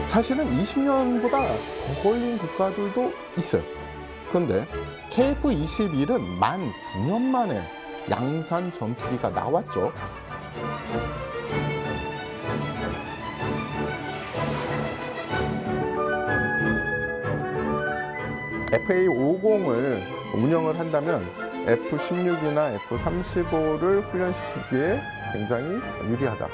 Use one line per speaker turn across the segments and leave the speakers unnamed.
사실은 20년보다 더 걸린 국가들도 있어요. 그런데 KF-21은 만 9년 만에 양산 전투기가 나왔죠. FA-50을 운영을 한다면 F-16이나 F-35를 훈련시키기에 굉장히 유리하다.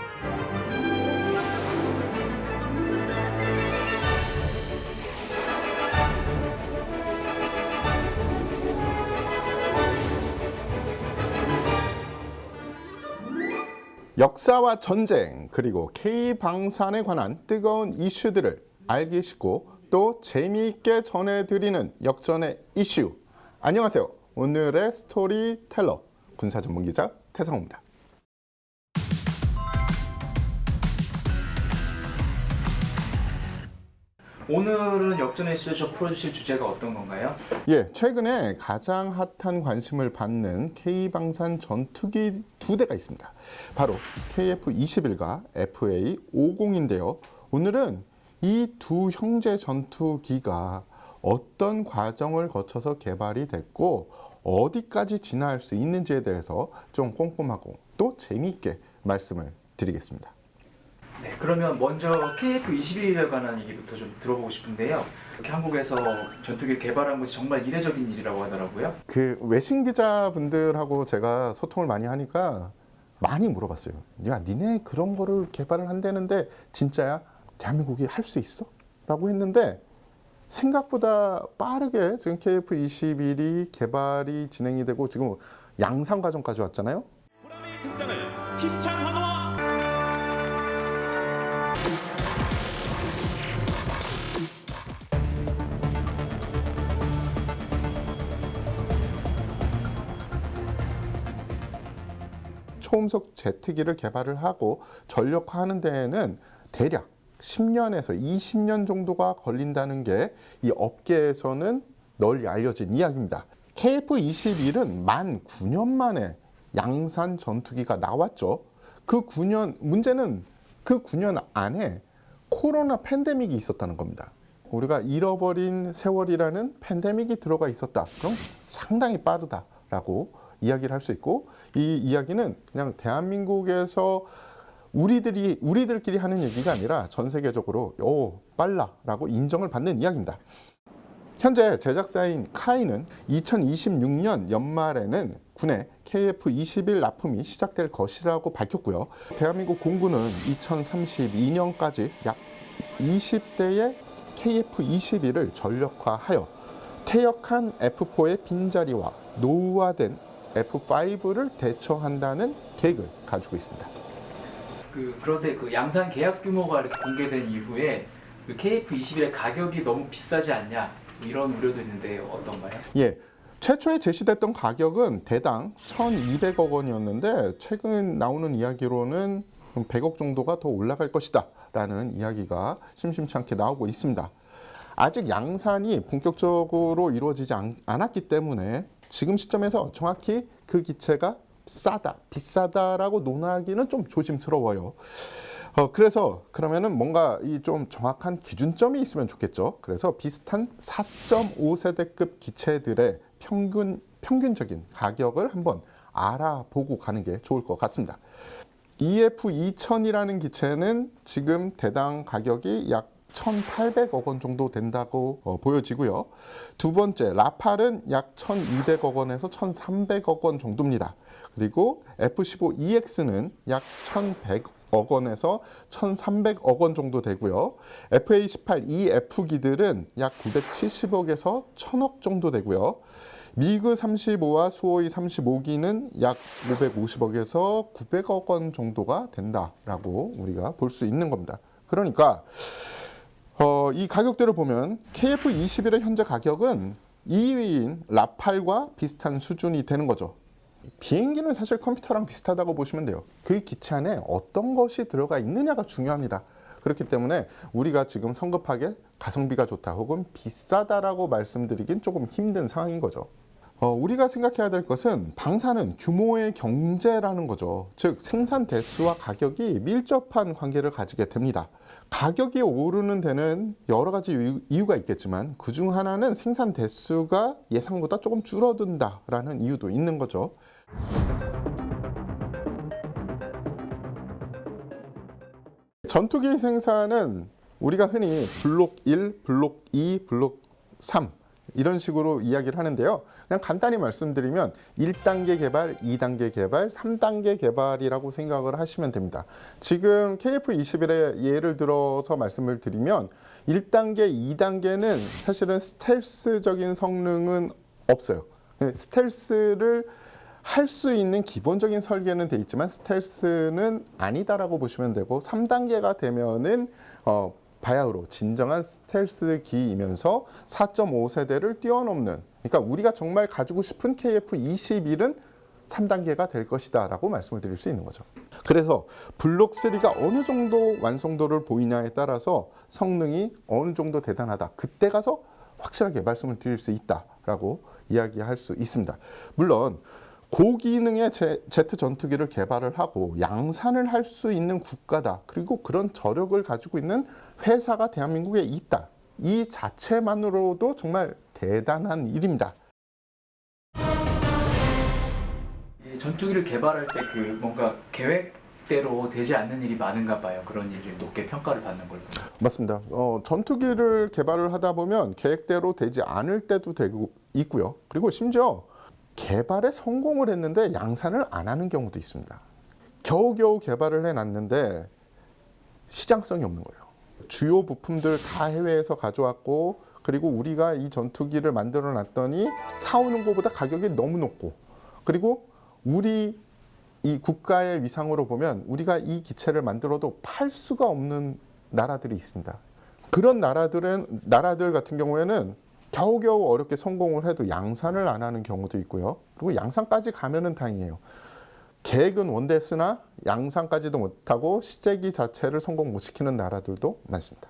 역사와 전쟁, 그리고 K방산에 관한 뜨거운 이슈들을 알기 쉽고 또 재미있게 전해드리는 역전의 이슈. 안녕하세요. 오늘의 스토리텔러 군사전문기자 태성호입니다.
오늘은 역전의 이슈에서 풀어주실 주제가 어떤 건가요?
예, 최근에 가장 핫한 관심을 받는 K방산 전투기 두 대가 있습니다. 바로 KF-21과 FA-50인데요. 오늘은 이 두 형제 전투기가 어떤 과정을 거쳐서 개발이 됐고 어디까지 진화할 수 있는지에 대해서 좀 꼼꼼하고 또 재미있게 말씀을 드리겠습니다.
네, 그러면 먼저 KF-21에 관한 얘기부터 좀 들어보고 싶은데요. 이렇게 한국에서 전투기를 개발한 것이 정말 이례적인 일이라고 하더라고요.
그 외신 기자분들하고 제가 소통을 많이 하니까 많이 물어봤어요. 야, 니네 그런 거를 개발을 한다는데 진짜야? 대한민국이 할 수 있어? 라고 했는데 생각보다 빠르게 지금 KF-21이 개발이 진행이 되고 지금 양산 과정까지 왔잖아요.
보람의 등장을 힘찬 환호와
초음속 제트기를 개발을 하고 전력화하는 데에는 대략 10년에서 20년 정도가 걸린다는 게 이 업계에서는 널리 알려진 이야기입니다. KF-21은 만 9년 만에 양산 전투기가 나왔죠. 그 9년, 문제는 그 9년 안에 코로나 팬데믹이 있었다는 겁니다. 우리가 잃어버린 세월이라는 팬데믹이 들어가 있었다. 그럼 상당히 빠르다라고 이야기를 할 수 있고, 이 이야기는 그냥 대한민국에서 우리들끼리 하는 얘기가 아니라 전 세계적으로 빨라라고 인정을 받는 이야기입니다. 현재 제작사인 카이는 2026년 연말에는 군에 KF-21 납품이 시작될 것이라고 밝혔고요. 대한민국 공군은 2032년까지 약 20대의 KF-21을 전력화하여 퇴역한 F4의 빈자리와 노후화된 F5를 대처한다는 계획을 가지고 있습니다.
그런데 그 양산 계약 규모가 이렇게 공개된 이후에 그 KF-21의 가격이 너무 비싸지 않냐 이런 우려도 있는데 어떤가요?
예, 최초에 제시됐던 가격은 대당 1,200억 원이었는데 최근 나오는 이야기로는 100억 정도가 더 올라갈 것이다 라는 이야기가 심심치 않게 나오고 있습니다. 아직 양산이 본격적으로 이루어지지 않았기 때문에 지금 시점에서 정확히 그 기체가 싸다, 비싸다라고 논하기는 좀 조심스러워요. 그래서 그러면은 뭔가 이 좀 정확한 기준점이 있으면 좋겠죠. 그래서 비슷한 4.5세대급 기체들의 평균적인 가격을 한번 알아보고 가는 게 좋을 것 같습니다. EF-2000이라는 기체는 지금 대당 가격이 약 1,800억 원 정도 된다고 보여지고요. 두 번째 라팔은 약 1,200억 원에서 1,300억 원 정도입니다. 그리고 F-15EX는 약 1,100억 원에서 1,300억 원 정도 되고요. FA-18EF기들은 약 970억에서 1,000억 정도 되고요. 미그 35와 수호이 35기는 약 550억에서 900억 원 정도가 된다라고 우리가 볼 수 있는 겁니다. 그러니까 이 가격대를 보면 KF-21의 현재 가격은 2위인 라팔과 비슷한 수준이 되는 거죠. 비행기는 사실 컴퓨터랑 비슷하다고 보시면 돼요. 그 기체 안에 어떤 것이 들어가 있느냐가 중요합니다. 그렇기 때문에 우리가 지금 성급하게 가성비가 좋다 혹은 비싸다라고 말씀드리긴 조금 힘든 상황인 거죠. 우리가 생각해야 될 것은 방사는 규모의 경제라는 거죠. 즉 생산 대수와 가격이 밀접한 관계를 가지게 됩니다. 가격이 오르는 데는 여러 가지 이유가 있겠지만 그중 하나는 생산 대수가 예상보다 조금 줄어든다라는 이유도 있는 거죠. 전투기 생산은 우리가 흔히 블록 1, 블록 2, 블록 3 이런 식으로 이야기를 하는데요. 그냥 간단히 말씀드리면 1단계 개발, 2단계 개발, 3단계 개발이라고 생각을 하시면 됩니다. 지금 KF-21의 예를 들어서 말씀을 드리면 1단계, 2단계는 사실은 스텔스적인 성능은 없어요. 스텔스를 할 수 있는 기본적인 설계는 돼 있지만 스텔스는 아니다라고 보시면 되고 3단계가 되면은 바야흐로 진정한 스텔스기이면서 4.5세대를 뛰어넘는, 그러니까 우리가 정말 가지고 싶은 KF-21은 3단계가 될 것이다 라고 말씀을 드릴 수 있는 거죠. 그래서 블록 3가 어느 정도 완성도를 보이냐에 따라서 성능이 어느 정도 대단하다, 그때 가서 확실하게 말씀을 드릴 수 있다라고 이야기할 수 있습니다. 물론 고기능의 제트 전투기를 개발을 하고 양산을 할 수 있는 국가다, 그리고 그런 저력을 가지고 있는 회사가 대한민국에 있다, 이 자체만으로도 정말 대단한 일입니다.
전투기를 개발할 때 그 뭔가 계획대로 되지 않는 일이 많은가 봐요. 그런 일이 높게 평가를 받는 걸 보면.
맞습니다. 전투기를 개발을 하다 보면 계획대로 되지 않을 때도 되고 있고요. 그리고 심지어 개발에 성공을 했는데 양산을 안 하는 경우도 있습니다. 겨우겨우 개발을 해놨는데 시장성이 없는 거예요. 주요 부품들 다 해외에서 가져왔고, 그리고 우리가 이 전투기를 만들어 놨더니 사오는 것보다 가격이 너무 높고, 그리고 우리 이 국가의 위상으로 보면 우리가 이 기체를 만들어도 팔 수가 없는 나라들이 있습니다. 그런 나라들 같은 경우에는 겨우겨우 어렵게 성공을 해도 양산을 안 하는 경우도 있고요. 그리고 양산까지 가면은 다행이에요. 계획은 원됐으나 양산까지도 못하고 시제기 자체를 성공 못 시키는 나라들도 많습니다.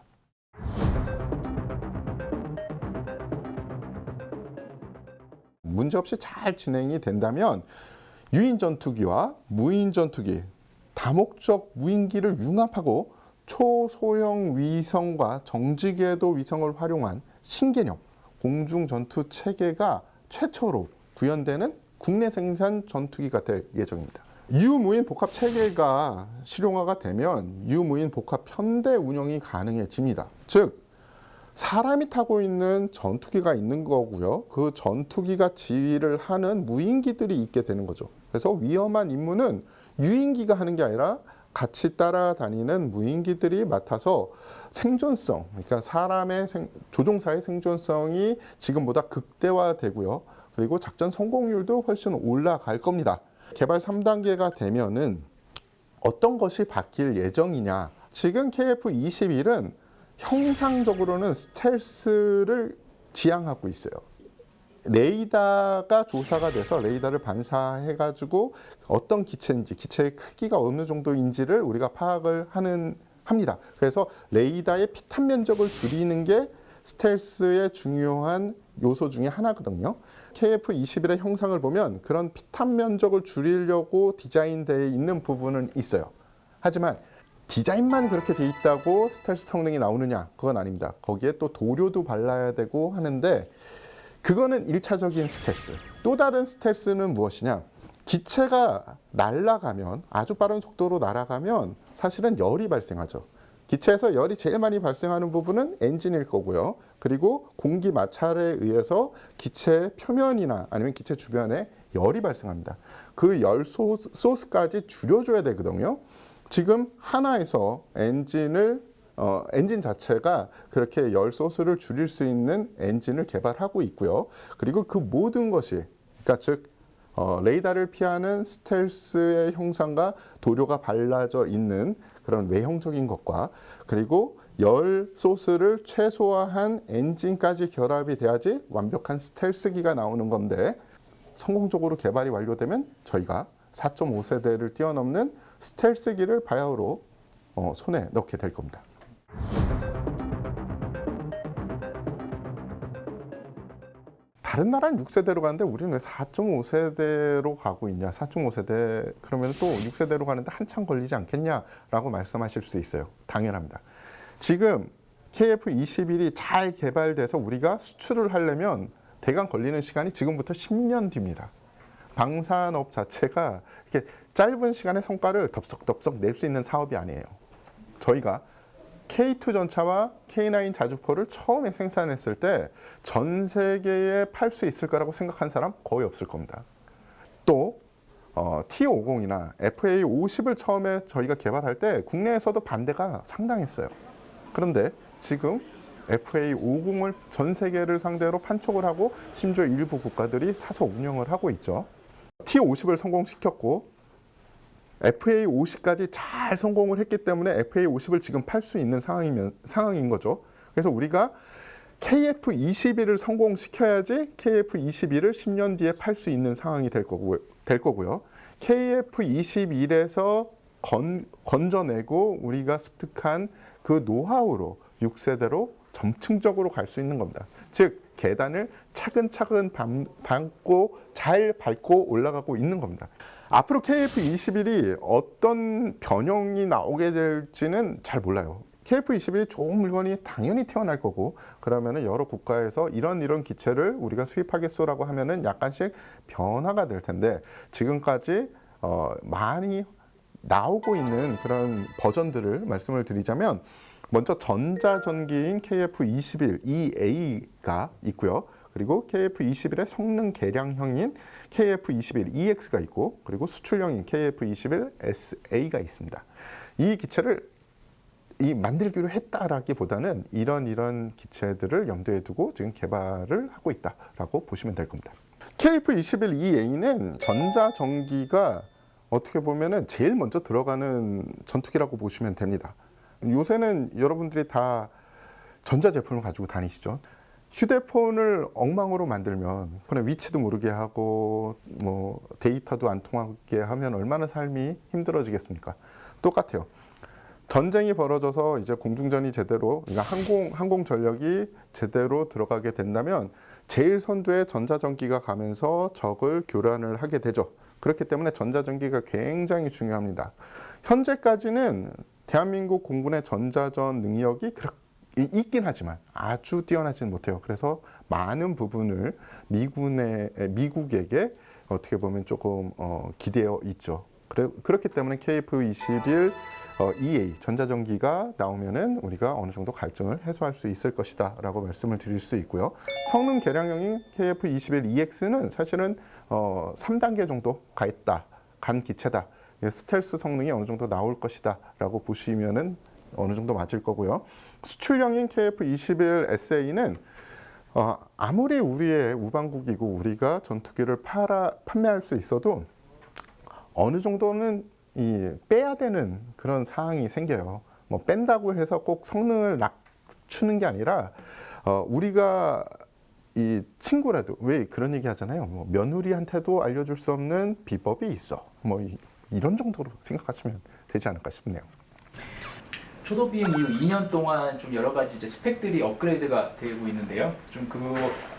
문제없이 잘 진행이 된다면 유인 전투기와 무인 전투기, 다목적 무인기를 융합하고 초소형 위성과 정지궤도 위성을 활용한 신개념 공중 전투 체계가 최초로 구현되는 국내 생산 전투기가 될 예정입니다. 유무인 복합 체계가 실용화가 되면 유무인 복합 편대 운영이 가능해집니다. 즉 사람이 타고 있는 전투기가 있는 거고요. 그 전투기가 지휘를 하는 무인기들이 있게 되는 거죠. 그래서 위험한 임무는 유인기가 하는 게 아니라 같이 따라다니는 무인기들이 맡아서 생존성, 그러니까 사람의 조종사의 생존성이 지금보다 극대화되고요. 그리고 작전 성공률도 훨씬 올라갈 겁니다. 개발 3단계가 되면은 어떤 것이 바뀔 예정이냐. 지금 KF-21은 형상적으로는 스텔스를 지향하고 있어요. 레이더가 조사가 돼서 레이더를 반사해가지고 어떤 기체인지, 기체의 크기가 어느 정도인지를 우리가 파악을 합니다. 그래서 레이더의 피탄 면적을 줄이는 게 스텔스의 중요한 요소 중에 하나거든요. KF-21의 형상을 보면 그런 피탄 면적을 줄이려고 디자인되어 있는 부분은 있어요. 하지만 디자인만 그렇게 돼 있다고 스텔스 성능이 나오느냐? 그건 아닙니다. 거기에 또 도료도 발라야 되고 하는데 그거는 1차적인 스텔스. 또 다른 스텔스는 무엇이냐? 기체가 날아가면, 아주 빠른 속도로 날아가면 사실은 열이 발생하죠. 기체에서 열이 제일 많이 발생하는 부분은 엔진일 거고요. 그리고 공기 마찰에 의해서 기체 표면이나 아니면 기체 주변에 열이 발생합니다. 그 열 소스까지 줄여줘야 되거든요. 지금 하나에서 엔진 자체가 그렇게 열 소스를 줄일 수 있는 엔진을 개발하고 있고요. 그리고 그 모든 것이, 그러니까 즉 레이더를 피하는 스텔스의 형상과 도료가 발라져 있는 그런 외형적인 것과 그리고 열 소스를 최소화한 엔진까지 결합이 돼야지 완벽한 스텔스기가 나오는 건데, 성공적으로 개발이 완료되면 저희가 4.5세대를 뛰어넘는 스텔스기를 바야흐로 손에 넣게 될 겁니다. 다른 나라는 6세대로 가는데 우리는 왜 4.5세대로 가고 있냐? 4.5세대 그러면 또 6세대로 가는데 한참 걸리지 않겠냐라고 말씀하실 수 있어요. 당연합니다. 지금 KF21이 잘 개발돼서 우리가 수출을 하려면 대강 걸리는 시간이 지금부터 10년 뒤입니다. 방산업 자체가 이렇게 짧은 시간에 성과를 덥석덥석 낼 수 있는 사업이 아니에요. 저희가 K2 전차와 K9 자주포를 처음에 생산했을 때 전 세계에 팔 수 있을 거라고 생각한 사람 거의 없을 겁니다. 또 T50이나 FA50을 처음에 저희가 개발할 때 국내에서도 반대가 상당했어요. 그런데 지금 FA50을 전 세계를 상대로 판촉을 하고 심지어 일부 국가들이 사서 운영을 하고 있죠. T50을 성공시켰고 FA50까지 잘 성공을 했기 때문에 FA50을 지금 팔 수 있는 상황인 거죠. 그래서 우리가 KF21을 성공시켜야지 KF21을 10년 뒤에 팔 수 있는 상황이 될 거고요. KF21에서 건져내고 우리가 습득한 그 노하우로 6세대로 점층적으로 갈 수 있는 겁니다. 즉 계단을 차근차근 잘 밟고 올라가고 있는 겁니다. 앞으로 KF21이 어떤 변형이 나오게 될지는 잘 몰라요. KF21이 좋은 물건이 당연히 태어날 거고 그러면은 여러 국가에서 이런 기체를 우리가 수입하겠소라고 하면은 약간씩 변화가 될 텐데 지금까지 많이 나오고 있는 그런 버전들을 말씀을 드리자면 먼저 전자전기인 KF21EA가 있고요. 그리고 KF21의 성능 개량형인 KF21EX가 있고 그리고 수출형인 KF21SA가 있습니다. 이 기체를 만들기로 했다라기보다는 이런 기체들을 염두에 두고 지금 개발을 하고 있다라고 보시면 될 겁니다. KF21EA는 전자전기가 어떻게 보면은 제일 먼저 들어가는 전투기라고 보시면 됩니다. 요새는 여러분들이 다 전자제품을 가지고 다니시죠. 휴대폰을 엉망으로 만들면 폰의 위치도 모르게 하고 뭐 데이터도 안 통하게 하면 얼마나 삶이 힘들어지겠습니까? 똑같아요. 전쟁이 벌어져서 이제 공중전이 제대로, 그러니까 항공 전력이 제대로 들어가게 된다면 제일 선두에 전자전기가 가면서 적을 교란을 하게 되죠. 그렇기 때문에 전자전기가 굉장히 중요합니다. 현재까지는 대한민국 공군의 전자전 능력이 있긴 하지만 아주 뛰어나지는 못해요. 그래서 많은 부분을 미국에게 어떻게 보면 조금 기대어 있죠. 그렇기 때문에 KF21 EA 전자전기가 나오면은 우리가 어느 정도 갈증을 해소할 수 있을 것이다 라고 말씀을 드릴 수 있고요. 성능 개량형인 KF21EX는 사실은 3단계 정도 간 기체다. 스텔스 성능이 어느 정도 나올 것이다 라고 보시면은 어느 정도 맞을 거고요. 수출형인 KF21SA는 아무리 우리의 우방국이고 우리가 전투기를 판매할 수 있어도 어느 정도는 빼야 되는 그런 상황이 생겨요. 뭐 뺀다고 해서 꼭 성능을 낮추는 게 아니라 우리가 이 친구라도 왜 그런 얘기 하잖아요. 뭐 며느리한테도 알려줄 수 없는 비법이 있어. 뭐 이런 정도로 생각하시면 되지 않을까 싶네요.
초도 비행 이후 2년 동안 좀 여러 가지 이제 스펙들이 업그레이드가 되고 있는데요. 좀 그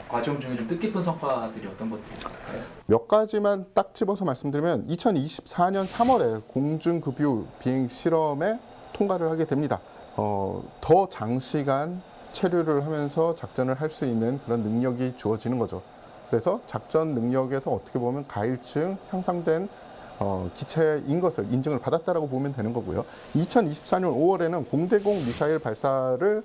과정 중에 좀 뜻깊은 성과들이 어떤 것들이 있을까요?
몇 가지만 딱 집어서 말씀드리면 2024년 3월에 공중급유 비행 실험에 통과를 하게 됩니다. 더 장시간 체류를 하면서 작전을 할 수 있는 그런 능력이 주어지는 거죠. 그래서 작전 능력에서 어떻게 보면 가일층 향상된 기체인 것을 인증을 받았다라고 보면 되는 거고요. 2024년 5월에는 공대공 미사일 발사를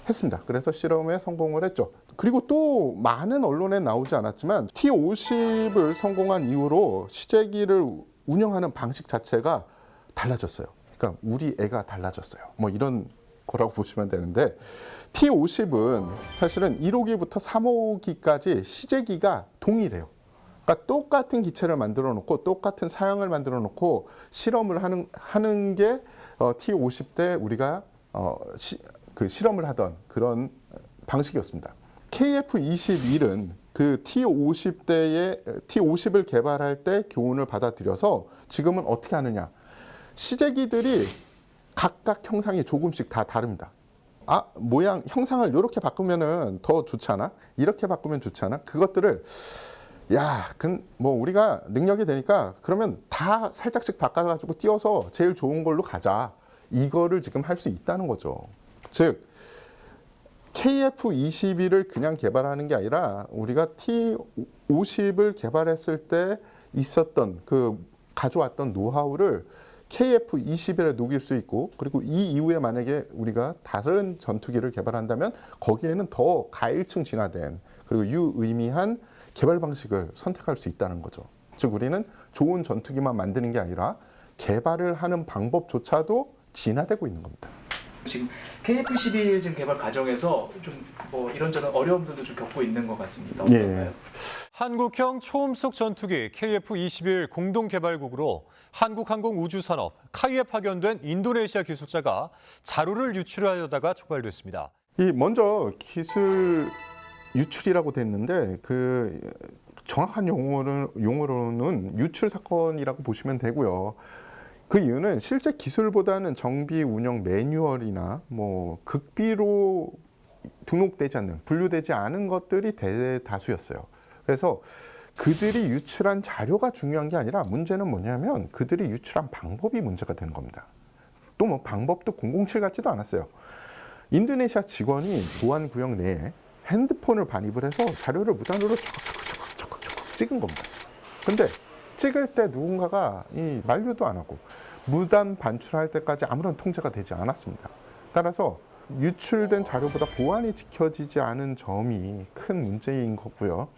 했습니다. 그래서 실험에 성공을 했죠. 그리고 또 많은 언론에 나오지 않았지만 T50을 성공한 이후로 시제기를 운영하는 방식 자체가 달라졌어요. 그러니까 우리 애가 달라졌어요. 뭐 이런 거라고 보시면 되는데 T50은 사실은 1호기부터 3호기까지 시제기가 동일해요. 그러니까 똑같은 기체를 만들어 놓고 똑같은 사양을 만들어 놓고 실험을 하는 게 T50 때 우리가 실험을 하던 그런 방식이었습니다. KF21은 그 T50을 개발할 때 교훈을 받아들여서 지금은 어떻게 하느냐. 시제기들이 각각 형상이 조금씩 다 다릅니다. 모양 형상을 이렇게 바꾸면은 더 좋지 않아? 이렇게 바꾸면 좋지 않아? 그것들을 뭐 우리가 능력이 되니까 그러면 다 살짝씩 바꿔가지고 띄워서 제일 좋은 걸로 가자. 이거를 지금 할 수 있다는 거죠. 즉 KF21을 그냥 개발하는 게 아니라 우리가 T50을 개발했을 때 있었던 가져왔던 노하우를 KF21에 녹일 수 있고, 그리고 이 이후에 만약에 우리가 다른 전투기를 개발한다면 거기에는 더 가일층 진화된 그리고 유의미한 개발 방식을 선택할 수 있다는 거죠. 즉 우리는 좋은 전투기만 만드는 게 아니라 개발을 하는 방법조차도 진화되고 있는 겁니다.
지금 KF11 지금 개발 과정에서 좀 뭐 이런저런 어려움들도 좀 겪고 있는 것 같습니다. 어떤가요?
한국형 초음속 전투기 KF-21 공동개발국으로 한국항공우주산업 카이에 파견된 인도네시아 기술자가 자료를 유출하려다가 촉발됐습니다.
먼저 기술 유출이라고 됐는데 정확한 용어로는 유출 사건이라고 보시면 되고요. 그 이유는 실제 기술보다는 정비 운영 매뉴얼이나 뭐 극비로 등록되지 않는, 분류되지 않은 것들이 대다수였어요. 그래서 그들이 유출한 자료가 중요한 게 아니라 문제는 뭐냐면 그들이 유출한 방법이 문제가 되는 겁니다. 또 뭐 방법도 007 같지도 않았어요. 인도네시아 직원이 보안 구역 내에 핸드폰을 반입을 해서 자료를 무단으로 척척척척 찍은 겁니다. 근데 찍을 때 누군가가 만류도 안 하고 무단 반출할 때까지 아무런 통제가 되지 않았습니다. 따라서 유출된 자료보다 보안이 지켜지지 않은 점이 큰 문제인 거고요.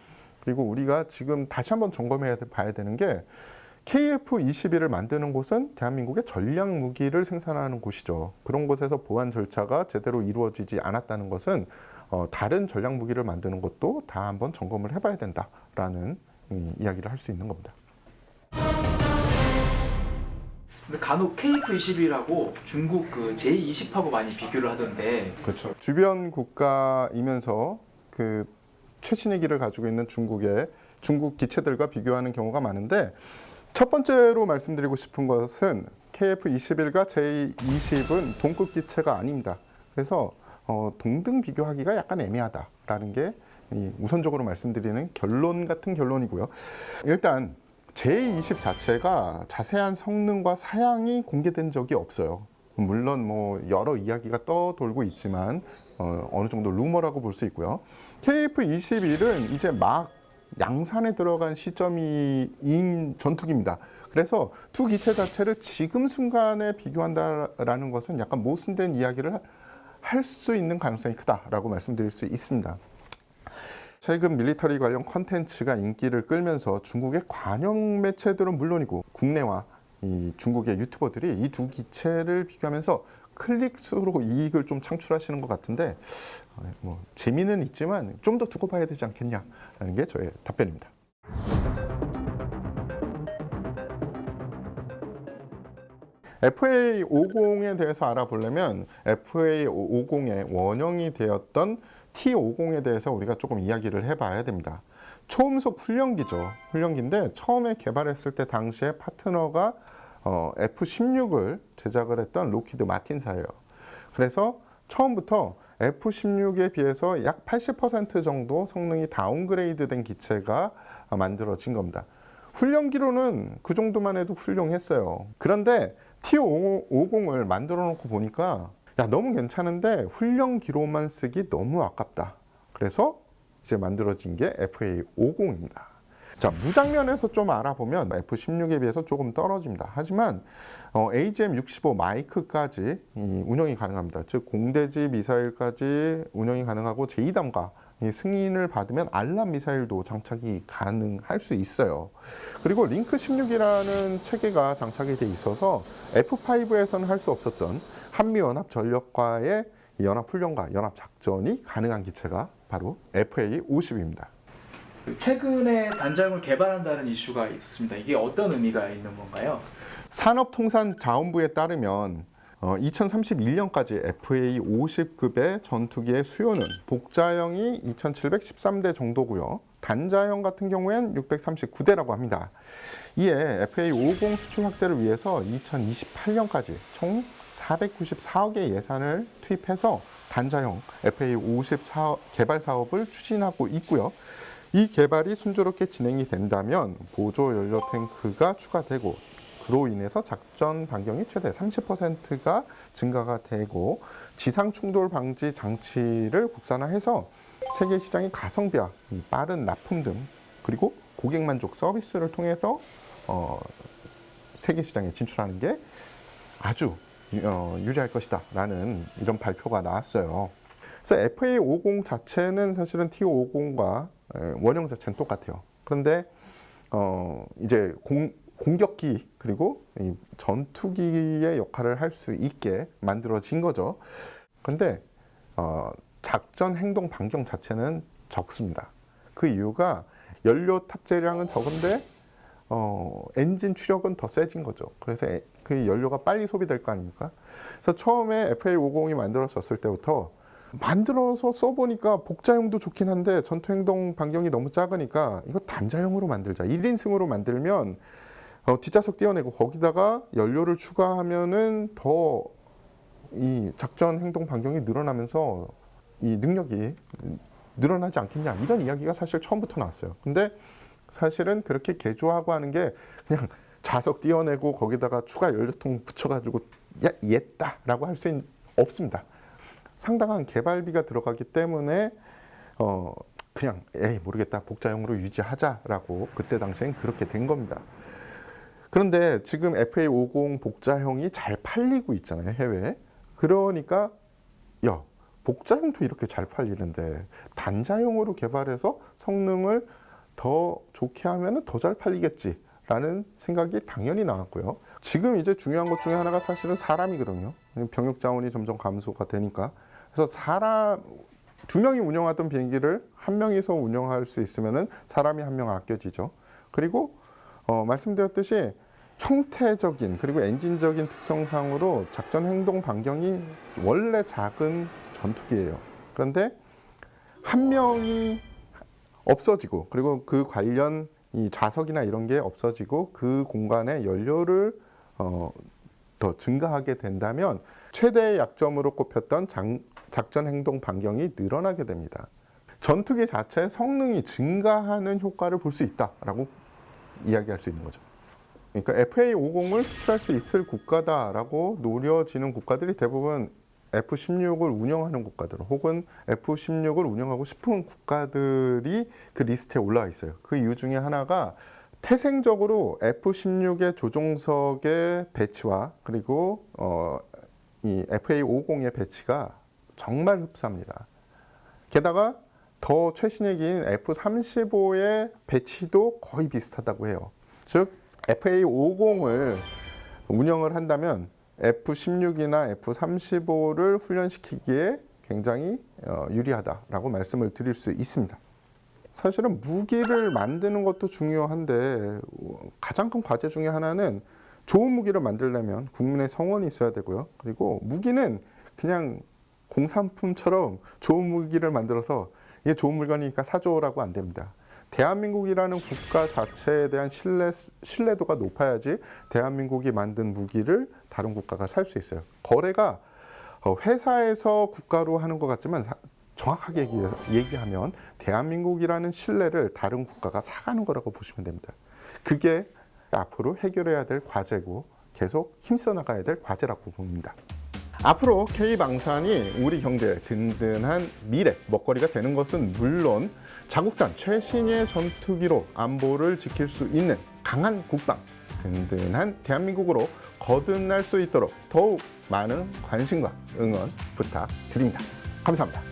그리고 우리가 지금 다시 한번 점검해 봐야 되는 게 KF-21을 만드는 곳은 대한민국의 전략 무기를 생산하는 곳이죠. 그런 곳에서 보안 절차가 제대로 이루어지지 않았다는 것은 다른 전략 무기를 만드는 것도 다 한번 점검을 해봐야 된다라는 이야기를 할 수 있는 겁니다.
근데 간혹 KF21하고 중국 J20하고 많이 비교를 하던데.
그렇죠. 주변 국가이면서 최신의 기를 가지고 있는 중국 기체들과 비교하는 경우가 많은데, 첫 번째로 말씀드리고 싶은 것은 KF-21과 J20은 동급 기체가 아닙니다. 그래서 동등 비교하기가 약간 애매하다라는 게 우선적으로 말씀드리는 결론 같은 결론이고요. 일단 J20 자체가 자세한 성능과 사양이 공개된 적이 없어요. 물론 뭐 여러 이야기가 떠돌고 있지만 어느 정도 루머라고 볼 수 있고요. KF-21은 이제 막 양산에 들어간 시점인 전투기입니다. 그래서 두 기체 자체를 지금 순간에 비교한다라는 것은 약간 모순된 이야기를 할 수 있는 가능성이 크다라고 말씀드릴 수 있습니다. 최근 밀리터리 관련 콘텐츠가 인기를 끌면서 중국의 관영 매체들은 물론이고 국내와 중국의 유튜버들이 이 두 기체를 비교하면서 클릭 수로 이익을 좀 창출하시는 것 같은데 뭐 재미는 있지만 좀 더 두고 봐야 되지 않겠냐라는 게 저의 답변입니다. FA50에 대해서 알아보려면 FA50의 원형이 되었던 T50에 대해서 우리가 조금 이야기를 해봐야 됩니다. 초음속 훈련기죠. 훈련기인데 처음에 개발했을 때 당시에 파트너가 F-16을 제작을 했던 로키드 마틴사예요. 그래서 처음부터 F-16에 비해서 약 80% 정도 성능이 다운그레이드된 기체가 만들어진 겁니다. 훈련기로는 그 정도만 해도 훌륭했어요. 그런데 T50을 만들어 놓고 보니까 너무 괜찮은데 훈련기로만 쓰기 너무 아깝다. 그래서 이제 만들어진 게 FA50입니다. 자, 무장면에서 좀 알아보면 F-16에 비해서 조금 떨어집니다. 하지만 AGM-65 마이크까지 운영이 가능합니다. 즉 공대지 미사일까지 운영이 가능하고 제2단과 승인을 받으면 알람 미사일도 장착이 가능할 수 있어요. 그리고 링크 16이라는 체계가 장착이 돼 있어서 F5에서는 할 수 없었던 한미연합 전력과의 연합훈련과 연합작전이 가능한 기체가 바로 FA50입니다.
최근에 단장을 개발한다는 이슈가 있었습니다. 이게 어떤 의미가 있는 건가요?
산업통상자원부에 따르면 2031년까지 FA50급의 전투기의 수요는 복자형이 2713대 정도고요. 단자형 같은 경우엔 639대라고 합니다. 이에 FA50 수출 확대를 위해서 2028년까지 총 494억의 예산을 투입해서 단자형 FA50 개발 사업을 추진하고 있고요. 이 개발이 순조롭게 진행이 된다면 보조 연료 탱크가 추가되고 그로 인해서 작전 반경이 최대 30%가 증가가 되고 지상 충돌 방지 장치를 국산화해서 세계 시장의 가성비와 빠른 납품 등 그리고 고객 만족 서비스를 통해서 세계 시장에 진출하는 게 아주 유리할 것이다 라는 이런 발표가 나왔어요. 그래서 FA50 자체는 사실은 T50과 원형 자체는 똑같아요. 그런데 이제 공격기 그리고 이 전투기의 역할을 할 수 있게 만들어진 거죠. 그런데 작전 행동 반경 자체는 적습니다. 그 이유가 연료 탑재량은 적은데 엔진 추력은 더 세진 거죠. 그래서 그 연료가 빨리 소비될 거 아닙니까? 그래서 처음에 FA50이 만들어졌을 때부터 만들어서 써보니까 복자형도 좋긴 한데 전투행동 반경이 너무 작으니까 이거 단자형으로 만들자. 1인승으로 만들면 뒷좌석 띄어내고 거기다가 연료를 추가하면은 더 이 작전 행동 반경이 늘어나면서 이 능력이 늘어나지 않겠냐 이런 이야기가 사실 처음부터 나왔어요. 근데 사실은 그렇게 개조하고 하는 게 그냥 좌석 띄어내고 거기다가 추가 연료통 붙여가지고 옛다라고 할 수 없습니다. 상당한 개발비가 들어가기 때문에 그냥 모르겠다 복자형으로 유지하자라고 그때 당시엔 그렇게 된 겁니다. 그런데 지금 FA50 복자형이 잘 팔리고 있잖아요, 해외에. 그러니까 복자형도 이렇게 잘 팔리는데 단자형으로 개발해서 성능을 더 좋게 하면 더 잘 팔리겠지라는 생각이 당연히 나왔고요. 지금 이제 중요한 것 중에 하나가 사실은 사람이거든요. 병력 자원이 점점 감소가 되니까. 그래서 두 명이 운영하던 비행기를 한 명이서 운영할 수 있으면은 사람이 한 명 아껴지죠. 그리고 말씀드렸듯이 형태적인 그리고 엔진적인 특성상으로 작전 행동 반경이 원래 작은 전투기예요. 그런데 한 명이 없어지고 그리고 그 관련 이 좌석이나 이런 게 없어지고 그 공간에 연료를 더 증가하게 된다면 최대의 약점으로 꼽혔던 작전 행동 반경이 늘어나게 됩니다. 전투기 자체의 성능이 증가하는 효과를 볼 수 있다라고 이야기할 수 있는 거죠. 그러니까 FA50을 수출할 수 있을 국가다라고 노려지는 국가들이 대부분 F-16을 운영하는 국가들 혹은 F-16을 운영하고 싶은 국가들이 그 리스트에 올라와 있어요. 그 이유 중에 하나가 태생적으로 F-16의 조종석의 배치와 그리고 이 FA50의 배치가 정말 흡사합니다. 게다가 더 최신의 기인 F-35의 배치도 거의 비슷하다고 해요. 즉 FA50을 운영을 한다면 F-16이나 F-35를 훈련시키기에 굉장히 유리하다라고 말씀을 드릴 수 있습니다. 사실은 무기를 만드는 것도 중요한데 가장 큰 과제 중에 하나는 좋은 무기를 만들려면 국민의 성원이 있어야 되고요. 그리고 무기는 그냥 공산품처럼 좋은 무기를 만들어서 이게 좋은 물건이니까 사줘라고 안 됩니다. 대한민국이라는 국가 자체에 대한 신뢰도가 높아야지 대한민국이 만든 무기를 다른 국가가 살 수 있어요. 거래가 회사에서 국가로 하는 것 같지만 정확하게 얘기하면 대한민국이라는 신뢰를 다른 국가가 사가는 거라고 보시면 됩니다. 그게 앞으로 해결해야 될 과제고 계속 힘써 나가야 될 과제라고 봅니다. 앞으로 K방산이 우리 경제의 든든한 미래 먹거리가 되는 것은 물론 자국산 최신의 전투기로 안보를 지킬 수 있는 강한 국방, 든든한 대한민국으로 거듭날 수 있도록 더욱 많은 관심과 응원 부탁드립니다. 감사합니다.